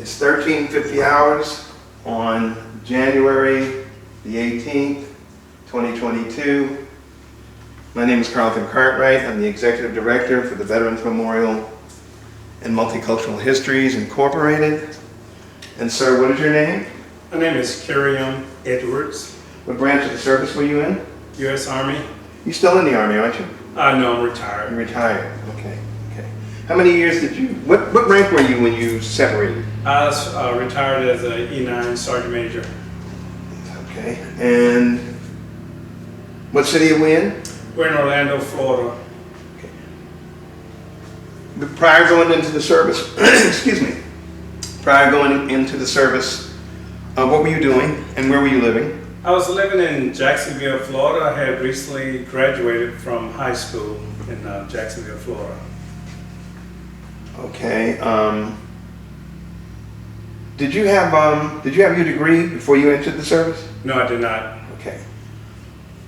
It's 1350 hours on January the 18th, 2022. My name is Carlton Cartwright. I'm the Executive Director for the Veterans Memorial and Multicultural Histories Incorporated. And sir, what is your name? My name is Karium Edwards. What branch of the service were you in? U.S. Army. You're still in the Army, aren't you? No, I'm retired. You're retired, okay. How many years did you, what rank were you when you separated? I was retired as an E9 Sergeant Major. Okay, and what city are we in? We're in Orlando, Florida. Okay. Prior going into the service, excuse me, prior going into the service, what were you doing and where were you living? I was living in Jacksonville, Florida. I had recently graduated from high school in Jacksonville, Florida. Okay. Did you have your degree before you entered the service? No, I did not. Okay.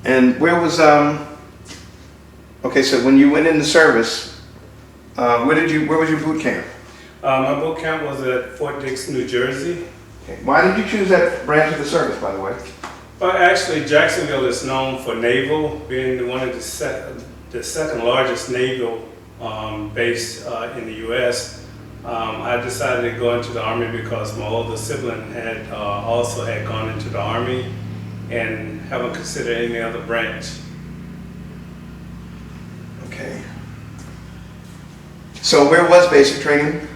And where was okay, so when you went in the service, where was your boot camp? My boot camp was at Fort Dix, New Jersey. Okay. Why did you choose that branch of the service, by the way? Well, actually, Jacksonville is known for naval, being one of the second largest naval base in the U.S. I decided to go into the Army because my older sibling had also had gone into the Army and haven't considered any other branch. Okay. So where was basic training?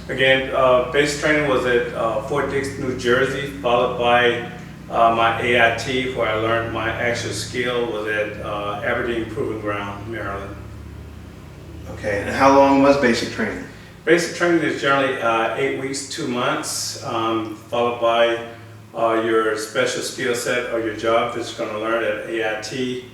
Again, basic training was at Fort Dix, New Jersey, followed by my AIT, where I learned my actual skill, was at Aberdeen Proving Ground, Maryland. Okay, and how long was basic training? Basic training is generally 8 weeks, 2 months, followed by your special skill set or your job that you're going to learn at AIT.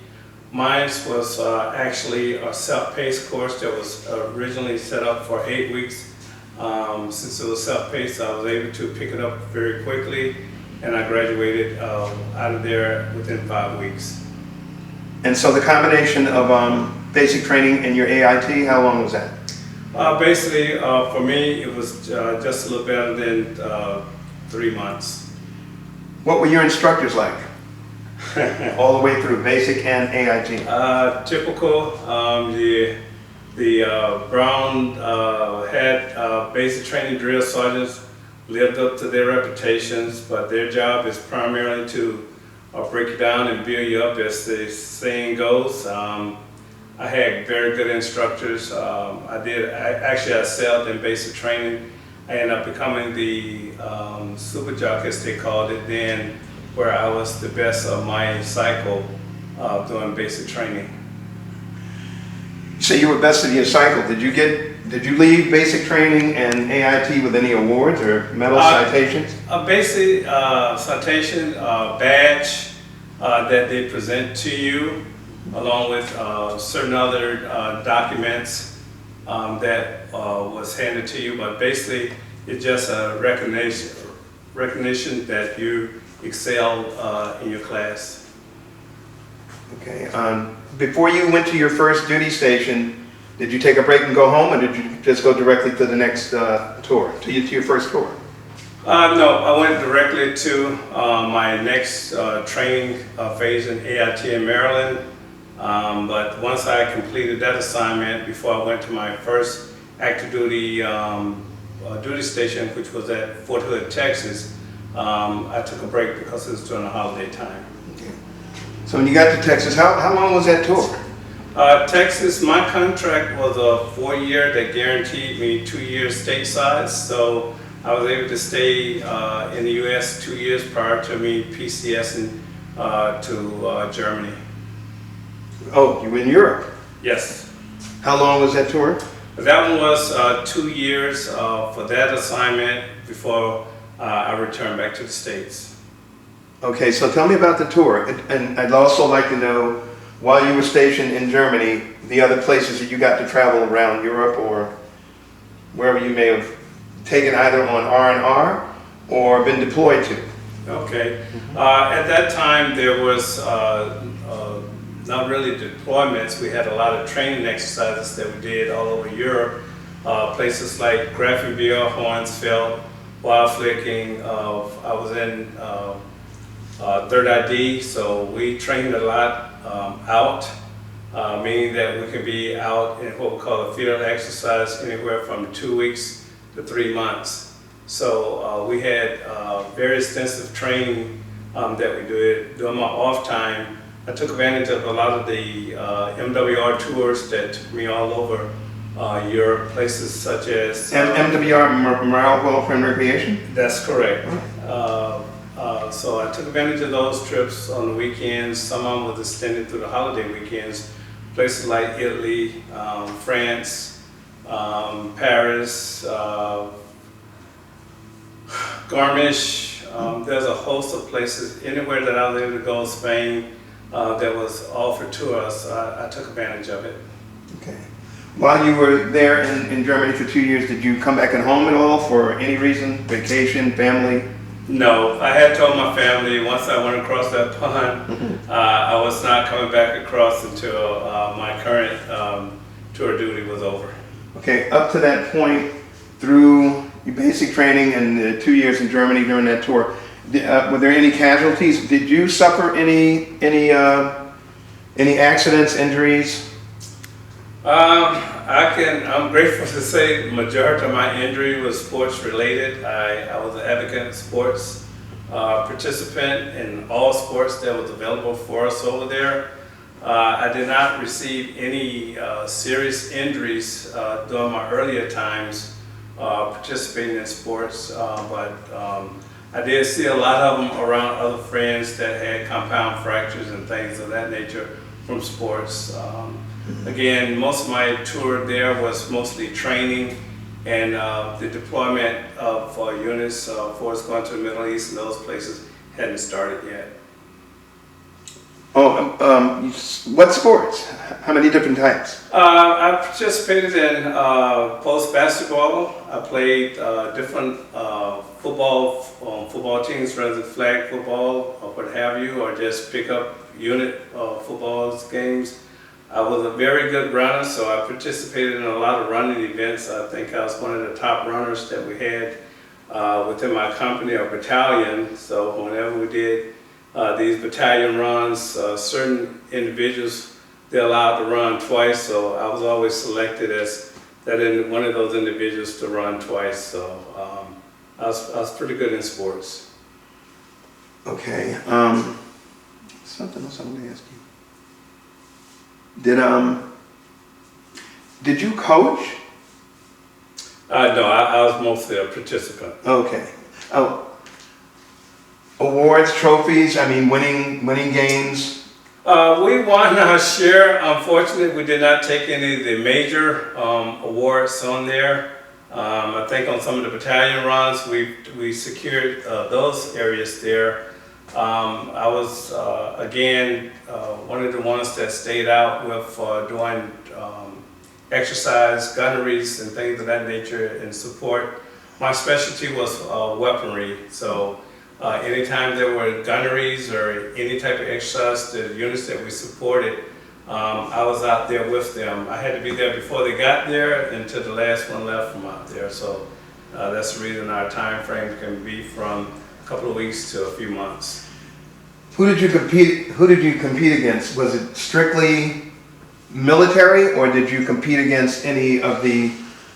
Mine was actually a self-paced course that was originally set up for 8 weeks. Since it was self-paced, I was able to pick it up very quickly, and I graduated out of there within 5 weeks. And so the combination of basic training and your AIT, how long was that? Basically, for me, it was just a little better than 3 months. What were your instructors like? All the way through, basic and AIT? Typical. The Brown had basic training drill sergeants, lived up to their reputations, but their job is primarily to break you down and build you up, as the saying goes. I had very good instructors. I excelled in basic training. I ended up becoming the super jock, as they called it then, where I was the best of my cycle doing basic training. So you were best of your cycle. Did you leave basic training and AIT with any awards or medal citations? Basically, citation, badge that they present to you, along with certain other documents that was handed to you. But basically, it's just a recognition that you excelled in your class. Okay. Before you went to your first duty station, did you take a break and go home, or did you just go directly to the next tour, to your first tour? No, I went directly to my next training phase in AIT in Maryland. But once I completed that assignment, before I went to my first active duty duty station, which was at Fort Hood, Texas, I took a break because it was during the holiday time. Okay. So when you got to Texas, how long was that tour? Texas, my contract was a 4-year that guaranteed me 2 years stateside, so I was able to stay in the U.S. 2 years prior to me PCSing to Germany. Oh, you were in Europe? Yes. How long was that tour? That one was 2 years for that assignment before I returned back to the States. Okay, so tell me about the tour, and I'd also like to know, while you were stationed in Germany, the other places that you got to travel around Europe or wherever you may have taken either on R&R or been deployed to. Okay. At that time, there was not really deployments. We had a lot of training exercises that we did all over Europe. Places like Grafenwöhr, Hoensfeld, wild flicking. I was in Third ID, so we trained a lot out, meaning that we can be out in what we call a field exercise anywhere from 2 weeks to 3 months. So we had very extensive training that we did. During my off time, I took advantage of a lot of the MWR tours that took me all over Europe, places such as... MWR, Morale, Welfare, and Recreation? That's correct. So I took advantage of those trips on the weekends. Some of them was extended through the holiday weekends. Places like Italy, France, Paris, Garmisch. There's a host of places. Anywhere that I was able to go, Spain, that was offered to us, I took advantage of it. Okay. While you were there in Germany for 2 years, did you come back at home at all for any reason? Vacation, family? No, I had told my family once I went across that pond, I was not coming back across until my current tour duty was over. Okay, up to that point, through your basic training and 2 years in Germany during that tour, were there any casualties? Did you suffer any accidents, injuries? I'm grateful to say the majority of my injury was sports related. I was an advocate sports participant in all sports that was available for us over there. I did not receive any serious injuries during my earlier times participating in sports, but I did see a lot of them around other friends that had compound fractures and things of that nature from sports. Again, most of my tour there was mostly training, and the deployment of units for us going to the Middle East and those places hadn't started yet. What sports? How many different types? I participated in post basketball. I played different football teams, rather than flag football or what have you, or just pick up unit football games. I was a very good runner, so I participated in a lot of running events. I think I was one of the top runners that we had within my company or battalion. So whenever we did these battalion runs, certain individuals, they're allowed to run twice, so I was always selected as one of those individuals to run twice. So I was pretty good in sports. Okay. Something else I want to ask you. Did you coach? No, I was mostly a participant. Okay. Oh, awards, trophies. I mean, winning games. We won our share. Unfortunately, we did not take any of the major awards on there. I think on some of the battalion runs, we secured those areas there. I was, again, one of the ones that stayed out with doing exercise, gunneries, and things of that nature in support. My specialty was weaponry, so anytime there were gunneries or any type of exercise, the units that we supported, I was out there with them. I had to be there before they got there until the last one left from out there, so that's the reason our time frame can be from a couple of weeks to a few months. Who did you compete against? Was it strictly military, or did you compete against any of the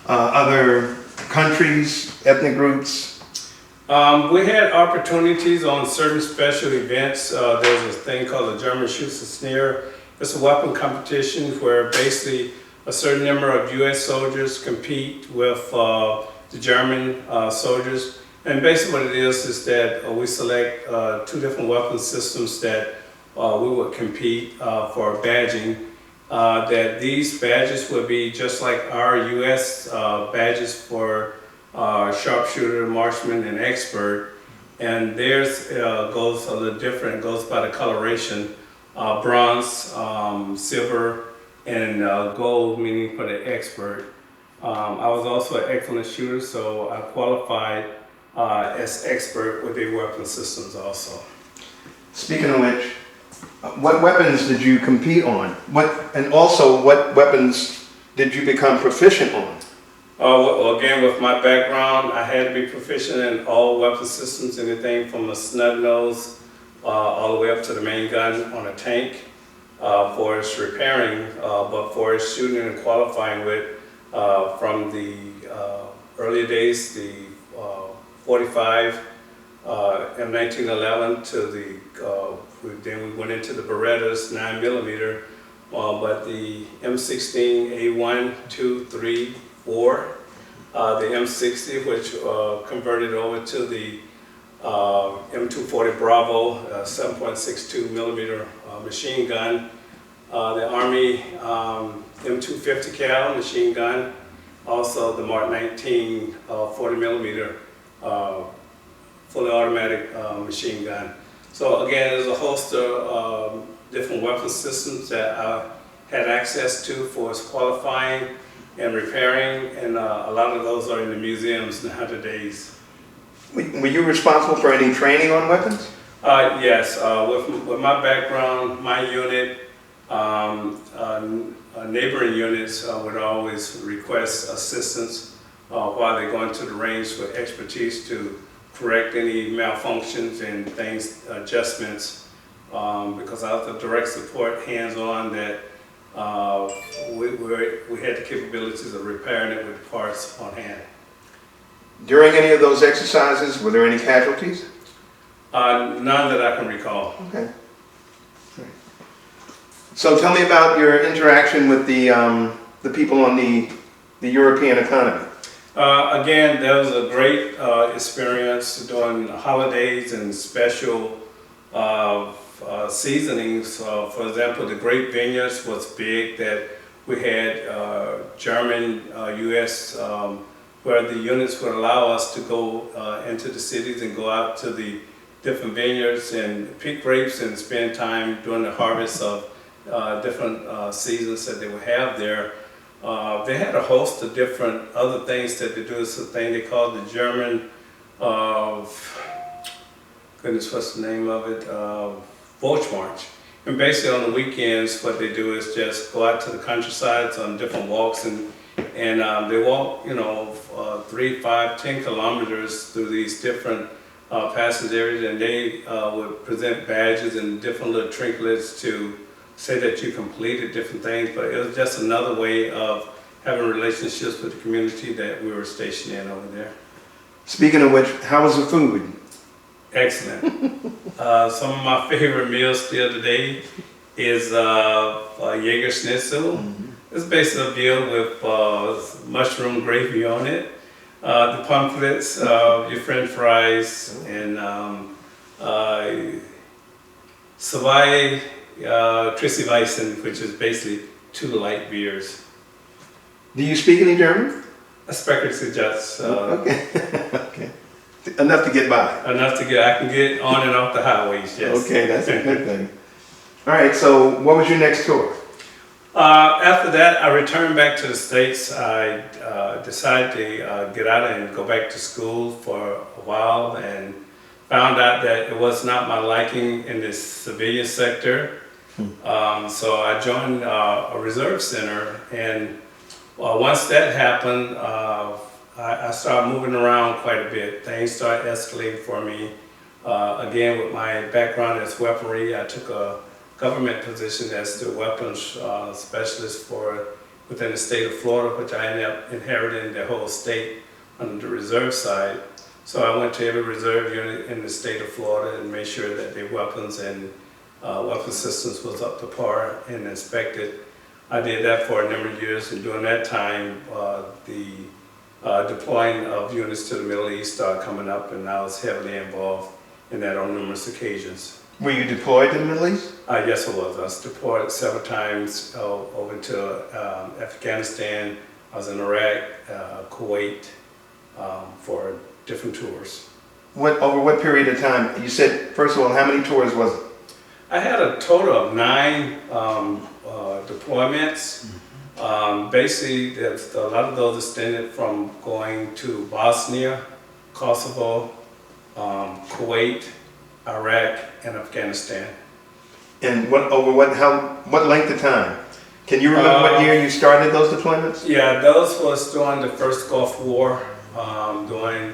other countries, ethnic groups? We had opportunities on certain special events. There's a thing called the German Schuss and Sneer. It's a weapon competition where basically a certain number of U.S. soldiers compete with the German soldiers. And basically what it is that we select 2 different weapon systems that we would compete for badging. That these badges would be just like our U.S. badges for sharpshooter, marksman, and expert. And theirs goes a little different. It goes by the coloration, bronze, silver, and gold, meaning for the expert. I was also an excellent shooter, so I qualified as expert with the weapon systems also. Speaking of which, what weapons did you compete on? And also, what weapons did you become proficient on? Well, again, with my background, I had to be proficient in all weapon systems, anything from a snub nose all the way up to the main gun on a tank for its repairing, but for its shooting and qualifying with from the earlier days, the 45 M1911 to the, then we went into the Berettas 9mm, but the M16A1, 2, 3, 4, the M60, which converted over to the M240 Bravo 7.62mm machine gun, the Army M250 cal machine gun, also the Mark 19 40mm fully automatic machine gun. So again, there's a host of different weapon systems that I had access to for its qualifying and repairing, and a lot of those are in the museums nowadays. Were you responsible for any training on weapons? Yes, with my background, my unit, neighboring units would always request assistance while they go into the range with expertise to correct any malfunctions and things, adjustments, because I was the direct support, hands-on, that we had the capabilities of repairing it with parts on hand. During any of those exercises, were there any casualties? None that I can recall. Okay. So tell me about your interaction with the people on the European economy. Again, that was a great experience during holidays and special seasonings. For example, the Great Vineyards was big, that we had German, US, where the units would allow us to go into the cities and go out to the different vineyards and pick grapes and spend time during the harvest of different seasons that they would have there. They had a host of different other things that they do. It's a thing they call the German, goodness, what's the name of it? Volch March. And basically on the weekends, what they do is just go out to the countrysides on different walks, and they walk, 3, 5, 10 kilometers through these different passage areas, and they would present badges and different little trinkets to say that you completed different things. But it was just another way of having relationships with the community that we were stationed in over there. Speaking of which, how was the food? Excellent. Some of my favorite meals still today is Jaeger Schnitzel. It's basically a meal with mushroom gravy on it, the pamphlets, your French fries, and Savai Chrissy Weissen, which is basically 2 light beers. Do you speak any German? I spreche just Okay. Okay. Enough to get by. enough to I can get on and off the highways, yes. Okay, that's a good thing. All right, so what was your next tour? After that, I returned back to the States. I decided to get out and go back to school for a while, and found out that it was not my liking in the civilian sector. So I joined a reserve center, and once that happened, I started moving around quite a bit. Things started escalating for me. Again, with my background as weaponry, I took a government position as the weapons specialist within the state of Florida, which I ended up inheriting the whole state on the reserve side. So I went to every reserve unit in the state of Florida and made sure that their weapons and weapon systems was up to par and inspected. I did that for a number of years, and during that time, the deploying of units to the Middle East started coming up, and I was heavily involved in that on numerous occasions. Were you deployed to the Middle East? Yes, I was. I was deployed several times over to Afghanistan. I was in Iraq, Kuwait, for different tours. Over what period of time? You said, first of all, how many tours was it? I had a total of 9 deployments. Basically, a lot of those extended from going to Bosnia, Kosovo, Kuwait, Iraq, and Afghanistan. And what length of time? Can you remember what year you started those deployments? Yeah, those was during the first Gulf War, during,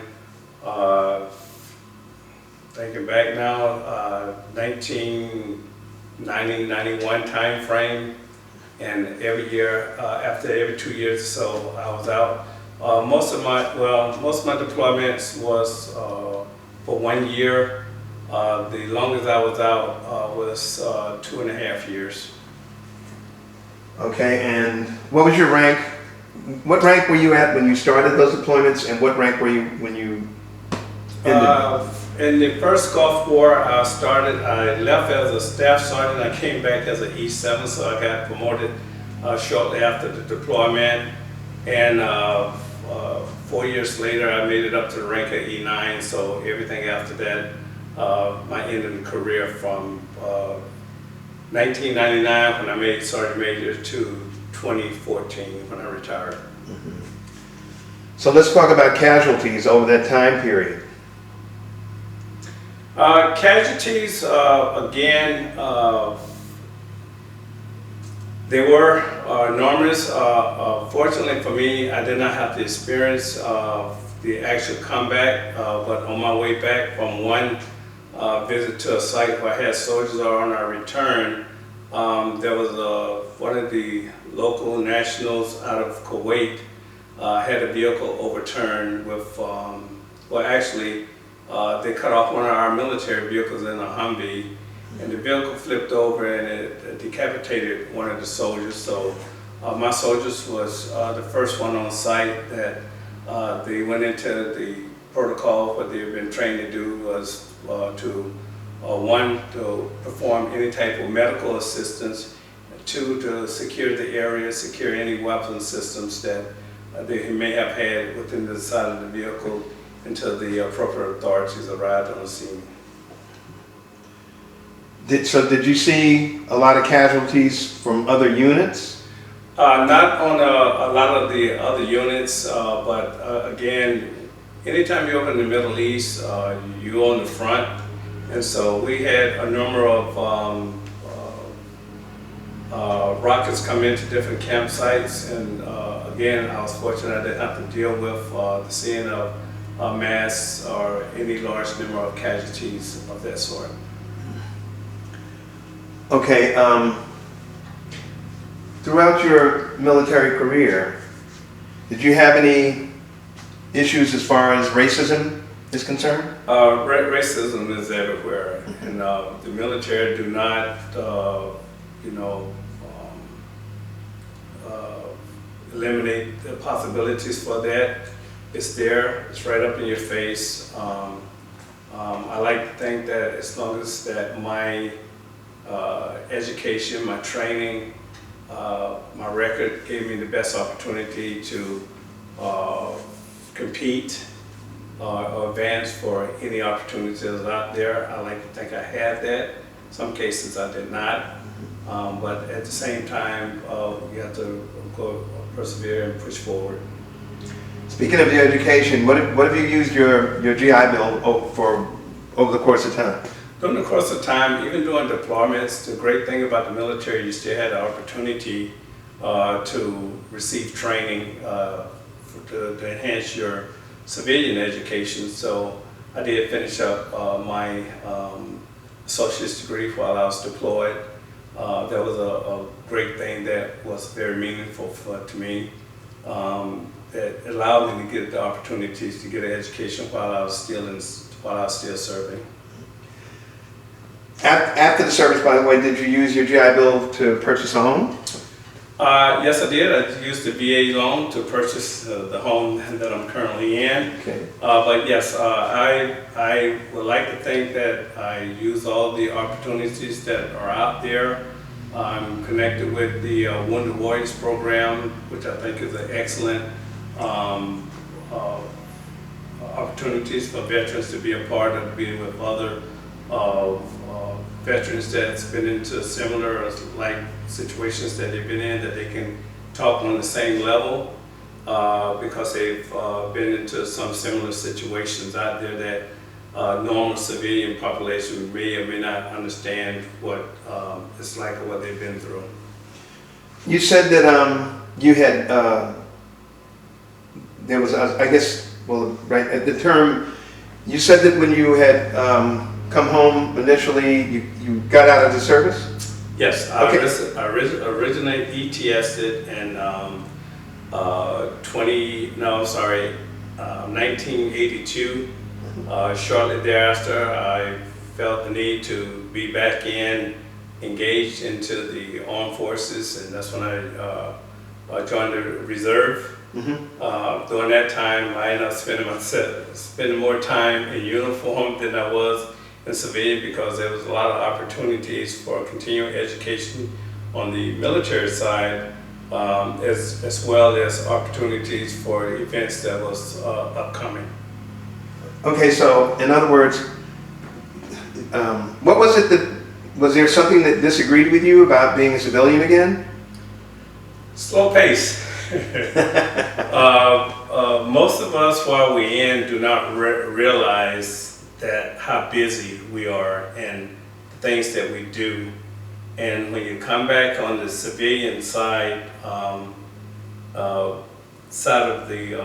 thinking back now, 1990, 91 time frame. And every year, after every 2 years or so, I was out. Most of my deployments was for 1 year. The longest I was out was 2.5 years. Okay, and what was your rank? What rank were you at when you started those deployments, and what rank were you when you ended? In the first Gulf War, I left as a staff sergeant. I came back as an E7, so I got promoted shortly after the deployment. And 4 years later, I made it up to the rank of E9, so everything after that, my end of the career from 1999 when I made Sergeant Major to 2014 when I retired. Mm-hmm. So let's talk about casualties over that time period. Casualties, again, they were enormous. Fortunately for me, I did not have to experience the actual combat, but on my way back from one visit to a site where I had soldiers on our return, there was one of the local nationals out of Kuwait had a vehicle overturned with, they cut off one of our military vehicles in a Humvee, and the vehicle flipped over and it decapitated one of the soldiers. So my soldiers was the first one on site that they went into the protocol. What they've been trained to do was to perform any type of medical assistance, 2, to secure the area, secure any weapon systems that they may have had within the side of the vehicle until the appropriate authorities arrived on the scene. Did you see a lot of casualties from other units? Not on a lot of the other units, but again, anytime you're in the Middle East, you're on the front. And so we had a number of rockets come into different campsites. And again, I was fortunate I didn't have to deal with the seeing of mass or any large number of casualties of that sort. Okay, throughout your military career, did you have any issues as far as racism is concerned? Racism is everywhere, and the military do not, eliminate the possibilities for that. It's there, it's right up in your face. I like to think that as long as that my education, my training, my record gave me the best opportunity to compete or advance for any opportunities out there. I like to think I had that. Some cases I did not, but at the same time, you have to go persevere and push forward. Speaking of your education, what have you used your GI Bill for over the course of time? During the course of time, even during deployments, the great thing about the military, you still had the opportunity to receive training to enhance your civilian education. So I did finish up my associate's degree while I was deployed. That was a great thing that was very meaningful to me. That allowed me to get the opportunities to get an education while I was still serving. After the service, by the way, did you use your GI Bill to purchase a home? Yes, I did. I used the VA loan to purchase the home that I'm currently in. Okay. But yes, I would like to think that I use all the opportunities that are out there. I'm connected with the Wounded Warriors program, which I think is an excellent opportunities for veterans to be a part of, being with other veterans that's been into similar like situations that they've been in, that they can talk on the same level because they've been into some similar situations out there that normal civilian population may or may not understand what it's like or what they've been through. You said that you had, there was, I guess, well, right, at the term, you said that when you had come home initially, you got out of the service? Yes, Okay. I originally ETS'd in 1982. Shortly thereafter, I felt the need to be back engaged into the armed forces, and that's when I joined the reserve. During that time, I ended up spending more time in uniform than I was in civilian, because there was a lot of opportunities for continuing education on the military side, as well as opportunities for events that was upcoming. Okay, so in other words, what was it that, was there something that disagreed with you about being a civilian again? Slow pace. Most of us, while we're in, do not realize that how busy we are and the things that we do. And when you come back on the civilian side, side of the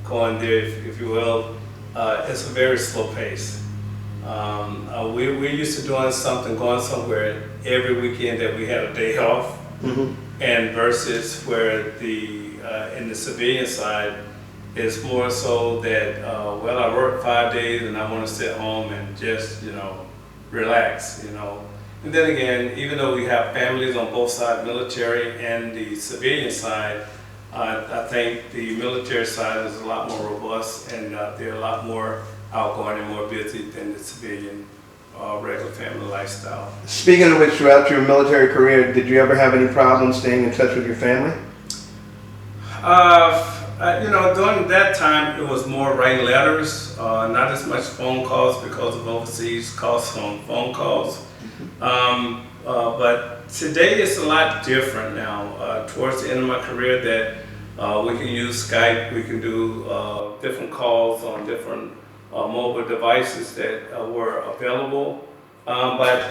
going there, if you will, it's a very slow pace. We're used to doing something, going somewhere every weekend that we had a day off, and versus where in the civilian side, it's more so that, well, I work 5 days and I want to sit home and just, relax, And then again, even though we have families on both sides, military and the civilian side, I think the military side is a lot more robust, and they're a lot more outgoing and more busy than the civilian regular family lifestyle. Speaking of which, throughout your military career, did you ever have any problems staying in touch with your family? During that time, it was more writing letters, not as much phone calls because of overseas costs on phone calls. But today it's a lot different now. Towards the end of my career, that we can use Skype, we can do different calls on different mobile devices that were available. But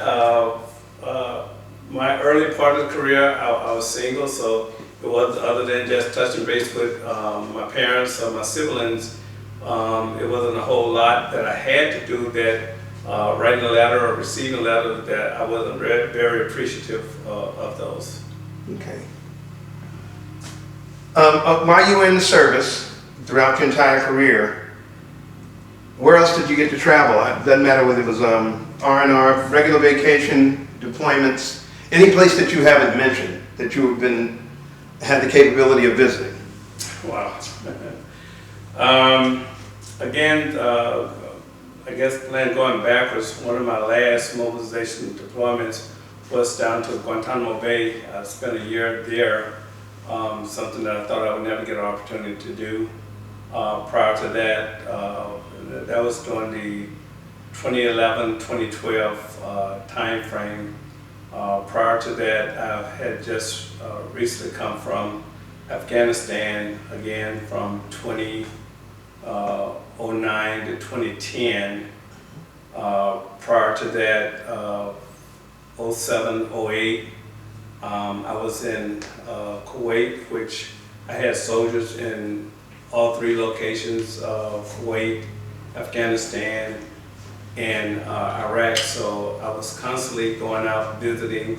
my early part of the career, I was single, so it was, other than just touching base with my parents or my siblings, it wasn't a whole lot that I had to do that. Writing a letter or receiving a letter, that I wasn't very appreciative of those. Okay. While you were in the service, throughout your entire career, where else did you get to travel? It doesn't matter whether it was R&R, regular vacation, deployments, any place that you haven't mentioned that you have had the capability of visiting. Wow. Again, I guess going backwards, one of my last mobilization deployments was down to Guantanamo Bay. I spent a year there, something that I thought I would never get an opportunity to do. Prior to that, that was during the 2011-2012 time frame. Prior to that, I had just recently come from Afghanistan, again from 2009 to 2010. Prior to that, 07, 08, I was in Kuwait, which I had soldiers in all three locations of Kuwait, Afghanistan, and Iraq. So I was constantly going out, visiting,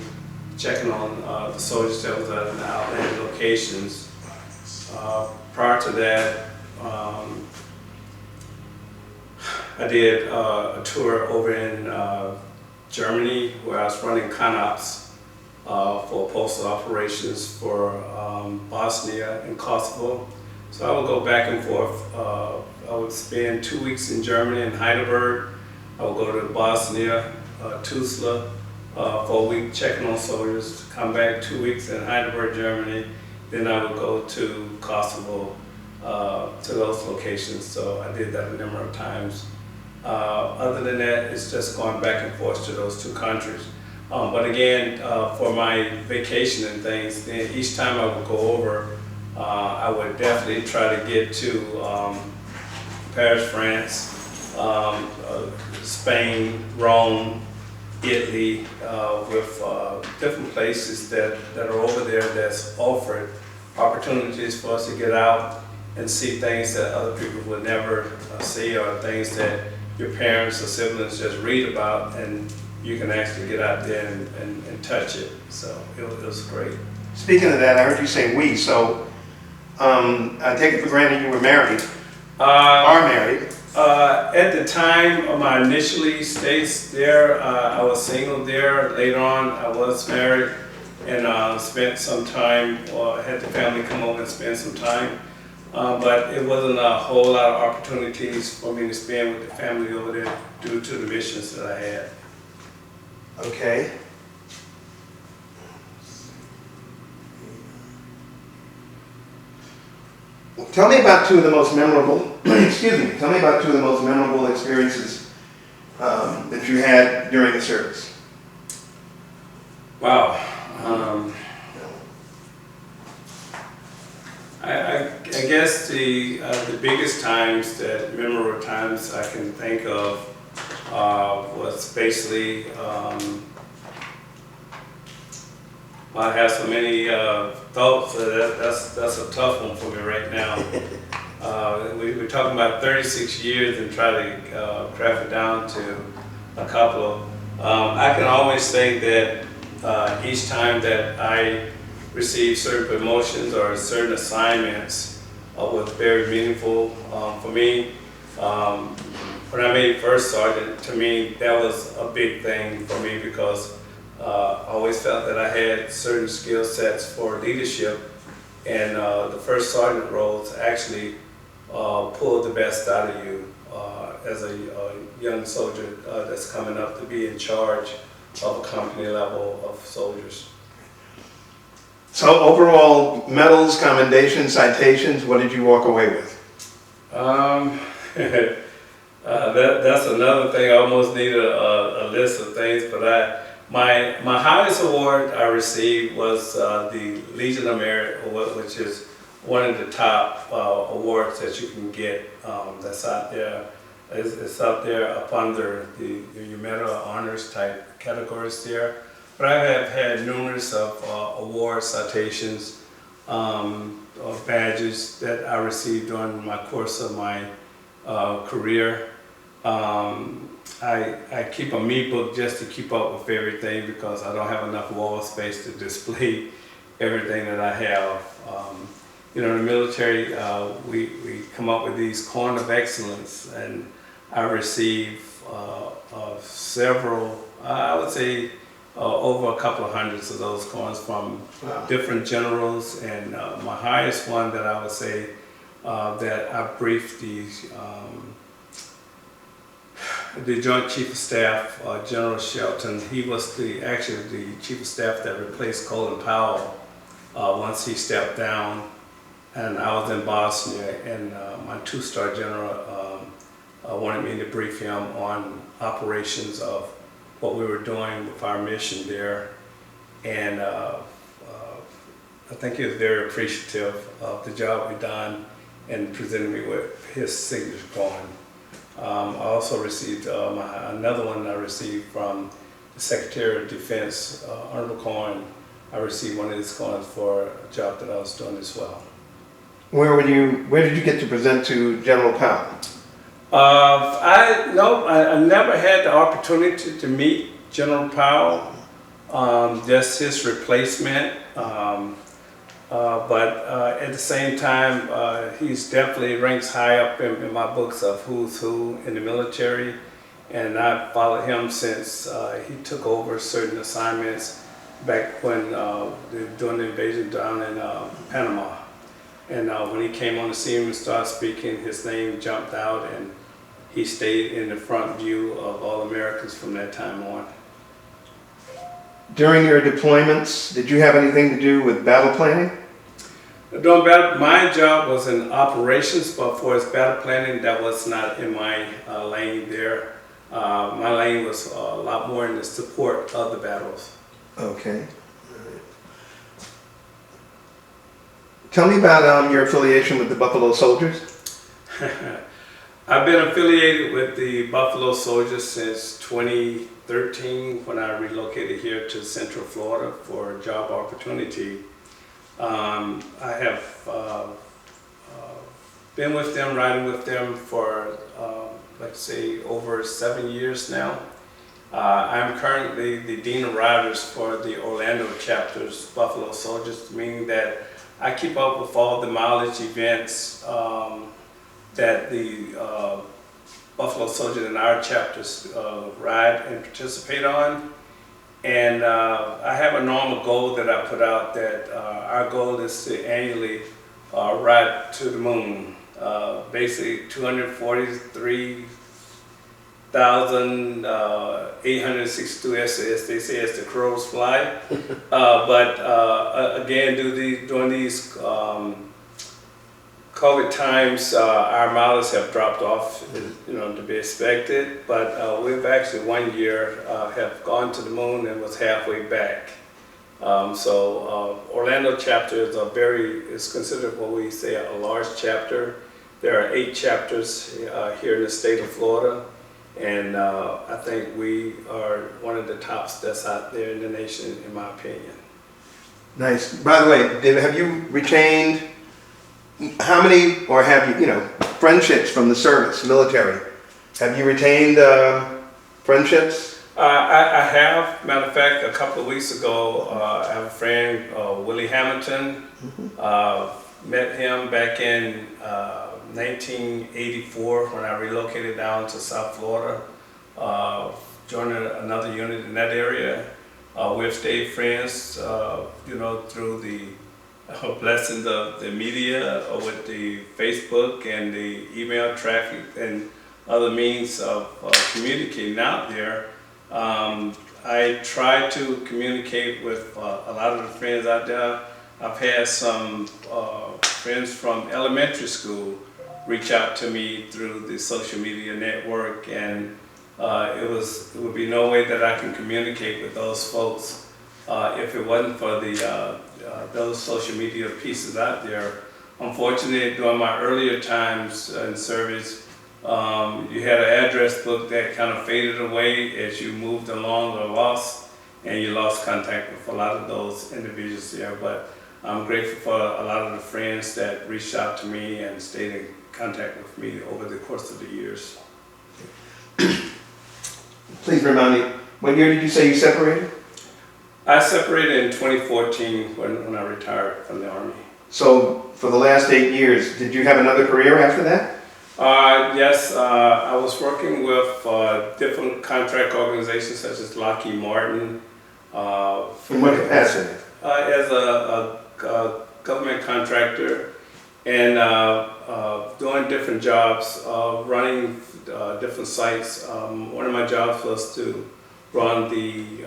checking on the soldiers that was at the outland locations. Prior to that, I did a tour over in Germany, where I was running CONOPS for postal operations for Bosnia and Kosovo. So I would go back and forth. I would spend 2 weeks in Germany, in Heidelberg. I would go to Bosnia, Tuzla, for a week checking on soldiers, come back 2 weeks in Heidelberg, Germany. Then I would go to Kosovo, to those locations. So I did that a number of times. Other than that, it's just going back and forth to those two countries. But again, for my vacation and things, then each time I would go over, I would definitely try to get to Paris, France, Spain, Rome, Italy, with different places that are over there that's offered opportunities for us to get out and see things that other people would never see, or things that your parents or siblings just read about, and you can actually get out there and touch it. So it was great. Speaking of that, I heard you say we, so I take it for granted you were married, are married. At the time of my initially stays there, I was single there. Later on, I was married and spent some time, or had the family come over and spend some time. But it wasn't a whole lot of opportunities for me to spend with the family over there due to the missions that I had. Okay. Tell me about two of the most memorable, excuse me, tell me about two of the most memorable experiences that you had during the service. Wow. I guess the biggest times, that memorable times I can think of, was basically, I have so many thoughts. That's a tough one for me right now. We're talking about 36 years and try to craft it down to a couple. I can always say that each time that I receive certain promotions or certain assignments was very meaningful for me. When I made first sergeant, to me that was a big thing for me, because I always felt that I had certain skill sets for leadership, and the first sergeant roles actually pull the best out of you as a young soldier that's coming up to be in charge of a company level of soldiers. So overall, medals, commendations, citations, what did you walk away with? That's another thing. I almost need a list of things, but my highest award I received was the Legion of Merit Award, which is one of the top awards that you can get. That's out there. It's out there up under your medal honors type categories there. But I have had numerous of awards, citations, or badges that I received during my course of my career. I keep a me book just to keep up with everything, because I don't have enough wall space to display everything that I have. In the military, we come up with these coins of excellence, and I receive several, I would say over a couple of hundreds of those coins from different generals, and my highest one that I would say that I briefed the Joint Chief of Staff, General Shelton. He was actually the Chief of Staff that replaced Colin Powell once he stepped down, and I was in Bosnia, and my two-star general wanted me to brief him on operations of what we were doing with our mission there, and I think he was very appreciative of the job we done and presented me with his signature coin. I also received another one I received from the Secretary of Defense, Honorable Cohen. I received one of his coins for a job that I was doing as well. Where did you get to present to General Powell? I never had the opportunity to meet General Powell, just his replacement. But at the same time, he's definitely ranks high up in my books of who's who in the military, and I've followed him since he took over certain assignments back when during the invasion down in Panama. And when he came on the scene and started speaking, his name jumped out, and he stayed in the front view of all Americans from that time on. During your deployments, did you have anything to do with battle planning? During battle, my job was in operations, but for his battle planning, that was not in my lane there. My lane was a lot more in the support of the battles. Okay. Tell me about your affiliation with the Buffalo Soldiers. I've been affiliated with the Buffalo Soldiers since 2013 when I relocated here to Central Florida for a job opportunity. I have been with them, riding with them for, let's say, over 7 years now. I'm currently the Dean of Riders for the Orlando chapter's Buffalo Soldiers, meaning that I keep up with all the mileage events that the Buffalo Soldiers in our chapters ride and participate on. And I have a normal goal that I put out that our goal is to annually ride to the moon. Basically 243,862 as they say as the crows fly. But again, during these COVID times, our mileage have dropped off, to be expected. But we've actually 1 year have gone to the moon and was halfway back. Orlando chapter is considered what we say a large chapter. There are 8 chapters here in the state of Florida, and I think we are one of the tops that's out there in the nation, in my opinion. Nice. By the way, have you retained how many, or have you, friendships from the service, military? Have you retained friendships? I have. Matter of fact, a couple of weeks ago, I have a friend, Willie Hamilton. Met him back in 1984 when I relocated down to South Florida. Joined another unit in that area. We've stayed friends, through the blessings of the media, with the Facebook and the email traffic and other means of communicating out there. I try to communicate with a lot of the friends out there. I've had some friends from elementary school reach out to me through the social media network, and it would be no way that I can communicate with those folks if it wasn't for those social media pieces out there. Unfortunately, during my earlier times in service, you had an address book that kind of faded away as you moved along or lost, and you lost contact with a lot of those individuals there. But I'm grateful for a lot of the friends that reached out to me and stayed in contact with me over the course of the years. Please remind me, what year did you say you separated? I separated in 2014 when I retired from the Army. So for the last 8 years, did you have another career after that? Yes, I was working with different contract organizations such as Lockheed Martin. In what capacity? As a government contractor, and doing different jobs, running different sites. One of my jobs was to run the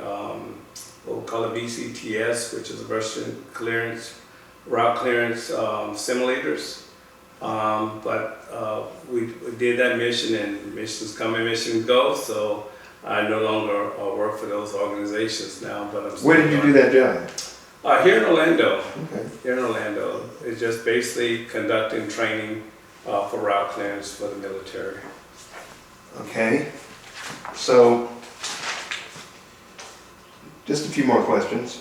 what we call a VCTS, which is a version clearance, route clearance simulators. But we did that mission, and missions come and missions go, so I no longer work for those organizations now. But I'm still Where did you do that job? Here in Orlando. Okay. Here in Orlando. It's just basically conducting training for route clearance for the military. Okay. So, just a few more questions.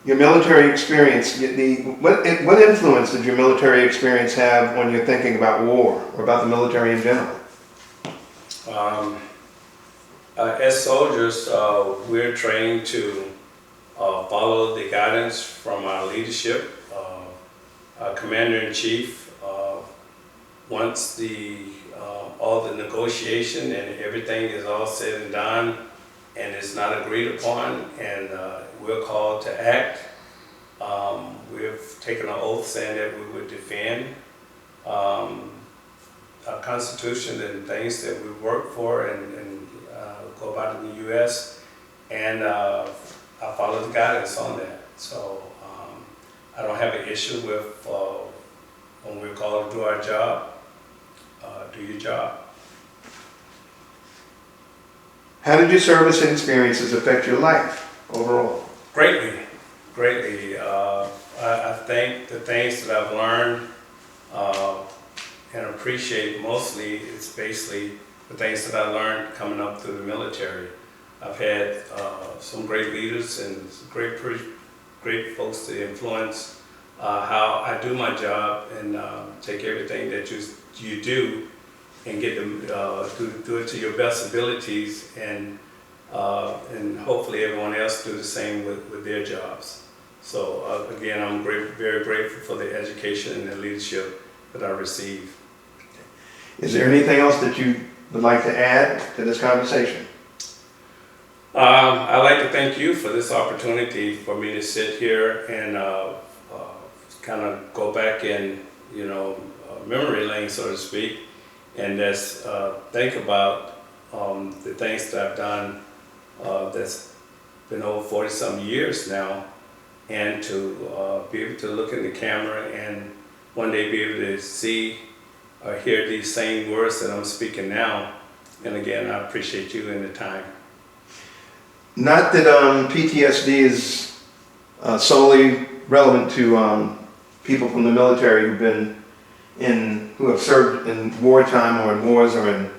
Your military experience, what influence did your military experience have when you're thinking about war or about the military in general? As soldiers, we're trained to follow the guidance from our leadership, our commander-in-chief. Once all the negotiation and everything is all said and done, and it's not agreed upon, and we're called to act. We've taken an oath saying that we would defend our Constitution and things that we work for and go about in the U.S. And I follow the guidance on that. So I don't have an issue with when we're called to do our job, do your job. How did your service and experiences affect your life overall? Greatly, greatly. I think the things that I've learned and appreciate mostly is basically the things that I learned coming up through the military. I've had some great leaders and some great folks to influence how I do my job, and take everything that you do and get them do it to your best abilities, and hopefully everyone else do the same with their jobs. So again, I'm very grateful for the education and the leadership that I received. Is there anything else that you would like to add to this conversation? I'd like to thank you for this opportunity for me to sit here and kind of go back in, memory lane, so to speak, and just think about the things that I've done that's been over 40-some years now, and to be able to look in the camera and one day be able to see or hear these same words that I'm speaking now. And again, I appreciate you and the time. Not that PTSD is solely relevant to people from the military who have served in wartime or in wars or in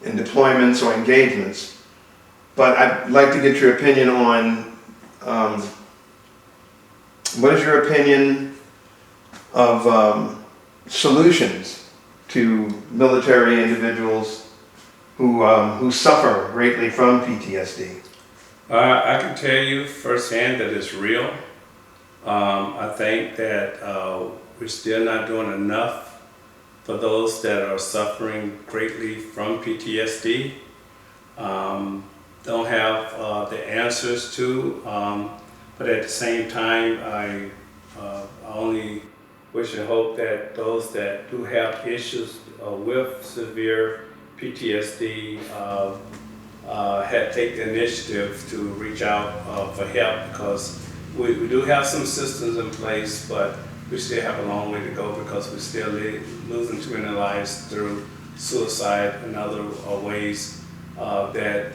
deployments or engagements, but I'd like to get your opinion on what is your opinion of solutions to military individuals who suffer greatly from PTSD? I can tell you firsthand that it's real. I think that we're still not doing enough for those that are suffering greatly from PTSD. Don't have the answers to, but at the same time, I only wish and hope that those that do have issues with severe PTSD take the initiative to reach out for help, because we do have some systems in place, but we still have a long way to go, because we're still losing too many lives through suicide and other ways that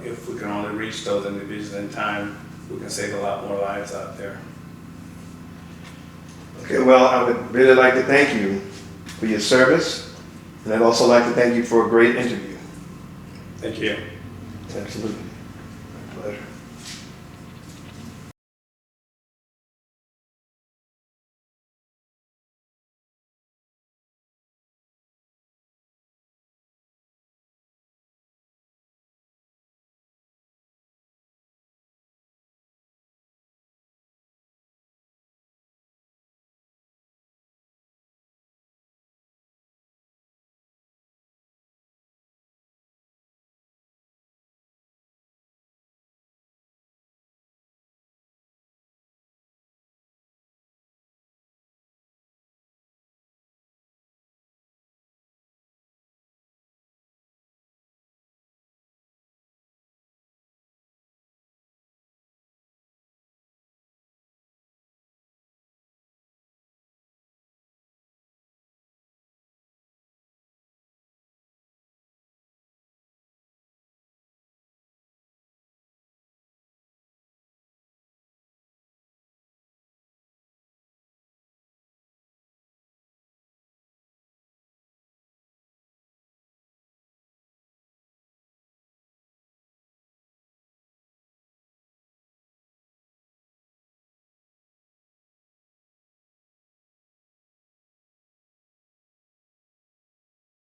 if we can only reach those individuals in time, we can save a lot more lives out there. Okay, well, I would really like to thank you for your service, and I'd also like to thank you for a great interview. Thank you. Absolutely. My pleasure.